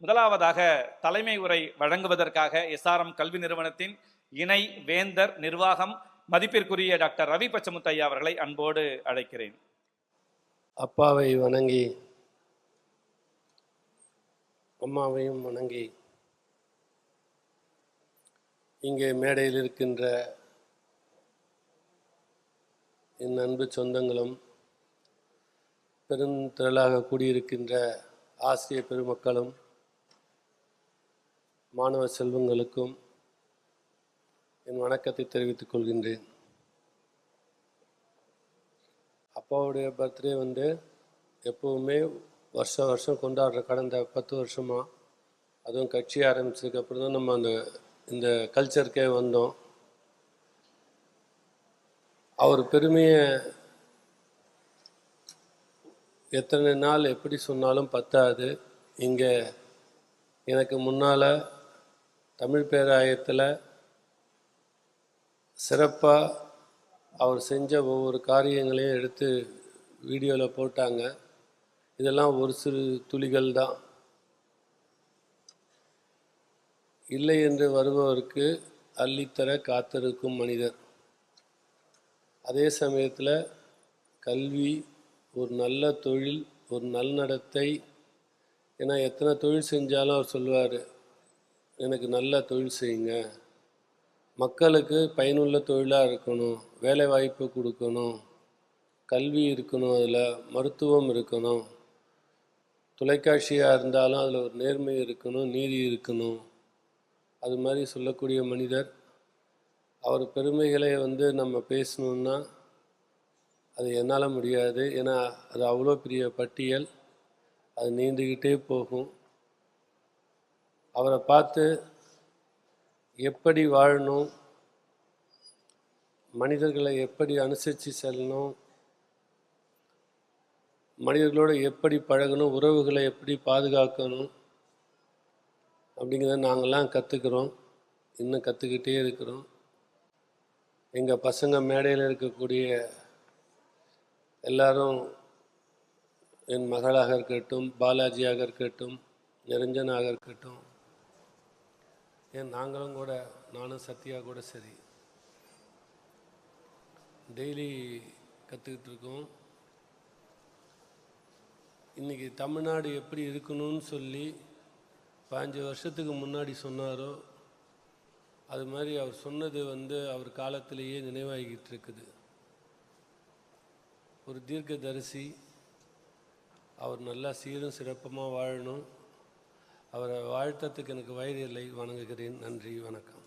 முதலாவதாக தலைமை உரை வழங்குவதற்காக எஸ்ஆர்எம் கல்வி நிறுவனத்தின் இணை வேந்தர் நிர்வாகம் மதிப்பிற்குரிய டாக்டர் ரவி பச்சமுத்தையா அவர்களை அன்போடு அழைக்கிறேன். அப்பாவை வணங்கி அம்மாவையும் வணங்கி இங்கே மேடையில் இருக்கின்ற என் அன்பு சொந்தங்களும் பெருந்திரளாக கூடியிருக்கின்ற ஆசிரிய பெருமக்களும் மாணவ செல்வங்களுக்கும் என் வணக்கத்தை தெரிவித்துக் கொள்கின்றேன். அப்பாவுடைய பர்த்டே எப்போவுமே வருஷம் கொண்டாடுற கடந்த 10 வருஷமாக, அதுவும் கட்சி ஆரம்பிச்சதுக்கப்புறம் தான் நம்ம இந்த கல்ச்சருக்கே வந்தோம். அவர் பெருமையை எத்தனை நாள் எப்படி சொன்னாலும் பத்தாது. இங்கே எனக்கு முன்னால் தமிழ் பேராயத்தில் சிறப்பாக அவர் செஞ்ச ஒவ்வொரு காரியங்களையும் எடுத்து வீடியோவில் போட்டாங்க. இதெல்லாம் ஒரு சிறு துளிகள் தான். இல்லை என்று வருபவருக்கு அள்ளித்தர காத்திருக்கும் மனிதர். அதே சமயத்தில் கல்வி, ஒரு நல்ல தொழில், ஒரு நல்நடத்தை, ஏன்னா எத்தனை தொழில் செஞ்சாலும் அவர் சொல்லுவார், எனக்கு நல்ல தொழில் செய்யுங்க, மக்களுக்கு பயனுள்ள தொழிலாக இருக்கணும், வேலை வாய்ப்பு கொடுக்கணும், கல்வி இருக்கணும், அதில் மருத்துவம் இருக்கணும், தொலைக்காட்சியாக இருந்தாலும் அதில் ஒரு நேர்மை இருக்கணும், நீதி இருக்கணும். அது மாதிரி சொல்லக்கூடிய மனிதர். அவர் பெருமைகளை நம்ம பேசணுன்னா அது என்னால் முடியாது. ஏன்னா அது அவ்வளோ பெரிய பட்டியல், அது நீண்டுக்கிட்டே போகும். அவரை பார்த்து எப்படி வாழணும், மனிதர்களை எப்படி அனுசரித்து செல்லணும், மனிதர்களோடு எப்படி பழகணும், உறவுகளை எப்படி பாதுகாக்கணும் அப்படிங்கிறத நாங்கள்லாம் கற்றுக்கிறோம், இன்னும் கற்றுக்கிட்டே இருக்கிறோம். எங்கள் பசங்க மேடையில் இருக்கக்கூடிய எல்லாரும், என் மகளாக இருக்கட்டும், பாலாஜியாக இருக்கட்டும், நிரஞ்சனாக இருக்கட்டும், ஏன் நாங்களும் கூட, நானும் சத்யா கூட சரி, டெய்லி கற்றுக்கிட்டு இருக்கோம். இன்றைக்கி தமிழ்நாடு எப்படி இருக்கணும்னு சொல்லி 15 வருஷத்துக்கு முன்னாடி சொன்னாரோ, அது மாதிரி அவர் சொன்னது அவர் காலத்திலேயே நினைவாகிட்டு இருக்குது. ஒரு தீர்க்கதரிசி, அவர் நல்லா சீரும் சிறப்பமாக வாழணும். அவரை வாழ்த்தத்துக்கு எனக்கு வயது இல்லை. வணங்குகிறேன். நன்றி, வணக்கம்.